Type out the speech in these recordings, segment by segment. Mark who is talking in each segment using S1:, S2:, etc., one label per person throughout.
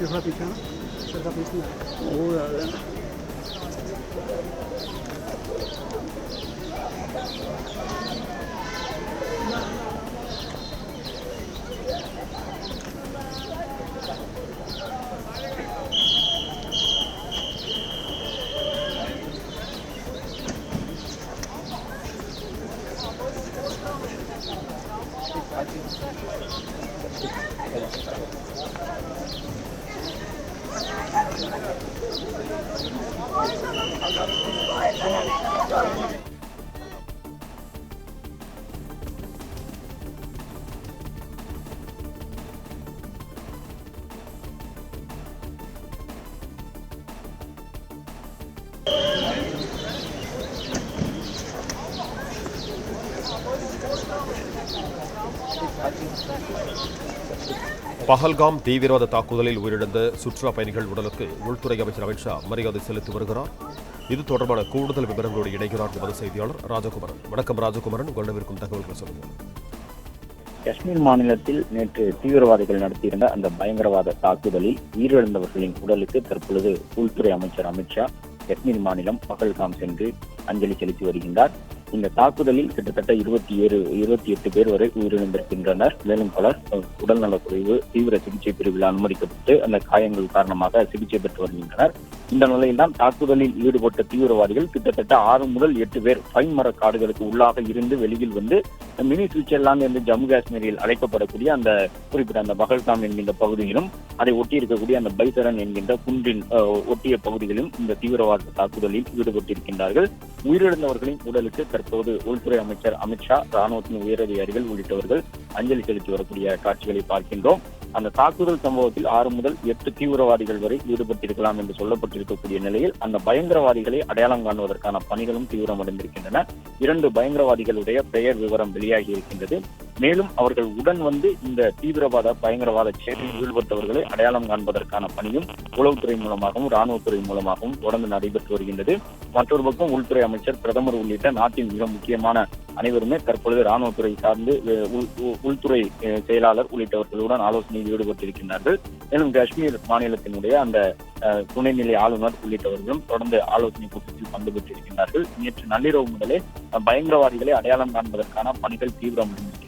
S1: थोड़ा पीछे ना सर का पीछे ना वो
S2: பஹல்காம் தீவிரவாத தாக்குதலில் உயிரிழந்த சுற்றுலா பயணிகள் உடலுக்கு உள்துறை அமைச்சர் அமித்ஷா மரியாதை செலுத்தி வருகிறார். இது தொடர்பான கூடுதல் விவரங்களோடு இணைகிறார் எமது செய்தியாளர் ராஜகுமரன். வணக்கம் ராஜகுமரன், உங்களிடம் இருக்கும் தகவல்களை சொல்லுங்கள்.
S3: காஷ்மீர் மாநிலத்தில் நேற்று தீவிரவாதிகள் நடத்தியிருந்த அந்த பயங்கரவாத தாக்குதலில் உயிரிழந்தவர்களின் உடலுக்கு தற்பொழுது உள்துறை அமைச்சர் அமித்ஷா காஷ்மீர் மாநிலம் பஹல்காம் சென்று அஞ்சலி செலுத்தி வருகின்றார். இந்த தாக்குதலில் கிட்டத்தட்ட 28 பேர் வரை உயிரிழந்திருக்கின்றனர். மேலும் பலர் உடல்நலக்குறைவு தீவிர சிகிச்சை பிரிவில் அனுமதிக்கப்பட்டு அந்த காயங்கள் காரணமாக சிகிச்சை பெற்று வருகின்றனர். இந்த நிலையில்தான் தாக்குதலில் ஈடுபட்ட தீவிரவாதிகள் கிட்டத்தட்ட 6 முதல் 8 பேர் பைன் மர காடுகளுக்கு உள்ளாக இருந்து வெளியில் வந்து மினி சுவிட்சர்லாந்து என்று ஜம்மு காஷ்மீரில் அழைக்கப்படக்கூடிய அந்த குறிப்பிட்ட அந்த பஹல்காம் என்கின்ற பகுதியிலும் அதை ஒட்டி இருக்கக்கூடிய அந்த பைசரன் என்கின்ற குன்றின் ஒட்டிய பகுதிகளிலும் இந்த தீவிரவாத தாக்குதலில் ஈடுபட்டிருக்கின்றார்கள். உயிரிழந்தவர்களின் உடலுக்கு தற்போது உள்துறை அமைச்சர் அமித்ஷா, ராணுவத்தின் உயரதிகாரிகள் உள்ளிட்டவர்கள் அஞ்சலி செலுத்தி வரக்கூடிய காட்சிகளை பார்க்கின்றோம். அந்த தாக்குதல் சம்பவத்தில் 6 முதல் 8 தீவிரவாதிகள் வரை ஈடுபட்டிருக்கலாம் என்று சொல்லப்பட்டிருக்கக்கூடிய நிலையில் அந்த பயங்கரவாதிகளை அடையாளம் காணுவதற்கான பணிகளும் தீவிரமடைந்திருக்கின்றன. 2 பயங்கரவாதிகளுடைய பெயர் விவரம் வெளியாகி இருக்கின்றது. மேலும் அவர்கள் உடன் வந்து இந்த பயங்கரவாத செயலில் ஈடுபட்டவர்களை அடையாளம் காண்பதற்கான பணியும் உளவுத்துறை மூலமாகவும் ராணுவத்துறை மூலமாகவும் தொடர்ந்து நடைபெற்று வருகின்றது. மற்றொரு பக்கம் உள்துறை அமைச்சர், பிரதமர் உள்ளிட்ட நாட்டின் மிக முக்கியமான அனைவருமே தற்பொழுது ராணுவத்துறை சார்ந்து உள்துறை செயலாளர் உள்ளிட்டவர்களுடன் ஆலோசனையில் ஈடுபட்டிருக்கின்றார்கள். மேலும் காஷ்மீர் மாநிலத்தினுடைய அந்த துணைநிலை ஆளுநர் உள்ளிட்டவர்களும் தொடர்ந்து ஆலோசனை கூட்டத்தில் பங்கு பெற்றிருக்கின்றார்கள். நேற்று நள்ளிரவு முதலே பயங்கரவாதிகளை அடையாளம் காண்பதற்கான பணிகள் தீவிரமடைந்திருக்கின்றன.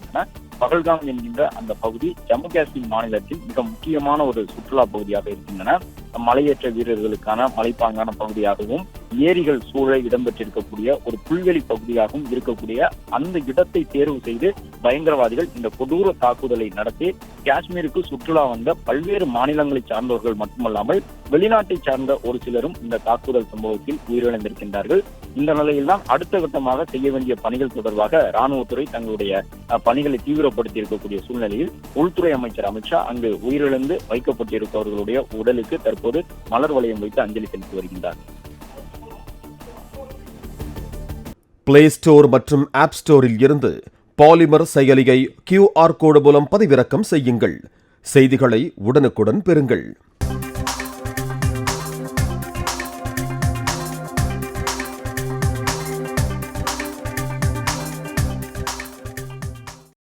S3: பஹல்காம் என்கின்ற அந்த பகுதி ஜம்மு காஷ்மீர் மாநிலத்தில் மிக முக்கியமான ஒரு சுற்றுலா பகுதியாக இருக்கின்றன. மலையேற்ற வீரர்களுக்கான மலைப்பாங்கான பகுதியாகவும் ஏரிகள் சூழ இடம்பெற்றிருக்கக்கூடிய ஒரு புல்வெளி பகுதியாகவும் இருக்கக்கூடிய அந்த இடத்தை தேர்வு செய்து பயங்கரவாதிகள் இந்த கொடூர தாக்குதலை நடத்தி காஷ்மீருக்கு சுற்றுலா வந்த பல்வேறு மாநிலங்களை சார்ந்தவர்கள் மட்டுமல்லாமல் வெளிநாட்டை சார்ந்த ஒரு சிலரும் இந்த தாக்குதல் சம்பவத்தில் உயிரிழந்திருக்கின்றார்கள். இந்த நிலையில்தான் அடுத்த கட்டமாக செய்ய வேண்டிய பணிகள் தொடர்பாக ராணுவத்துறை தங்களுடைய பணிகளை தீவிரப்படுத்தி இருக்கக்கூடிய சூழ்நிலையில் உள்துறை அமைச்சர் அமித்ஷா அங்கு உயிரிழந்து வைக்கப்பட்டிருப்பவர்களுடைய உடலுக்கு தற்போது மலர் வளையம் வைத்து அஞ்சலி செலுத்தி வருகின்றார்.
S2: பிளே ஸ்டோர் மற்றும் ஆப் ஸ்டோரில் இருந்து பாலிமர் செயலியை QR கோடு மூலம் பதிவிறக்கம் செய்யுங்கள். செய்திகளை உடனுக்குடன் பெறுங்கள்.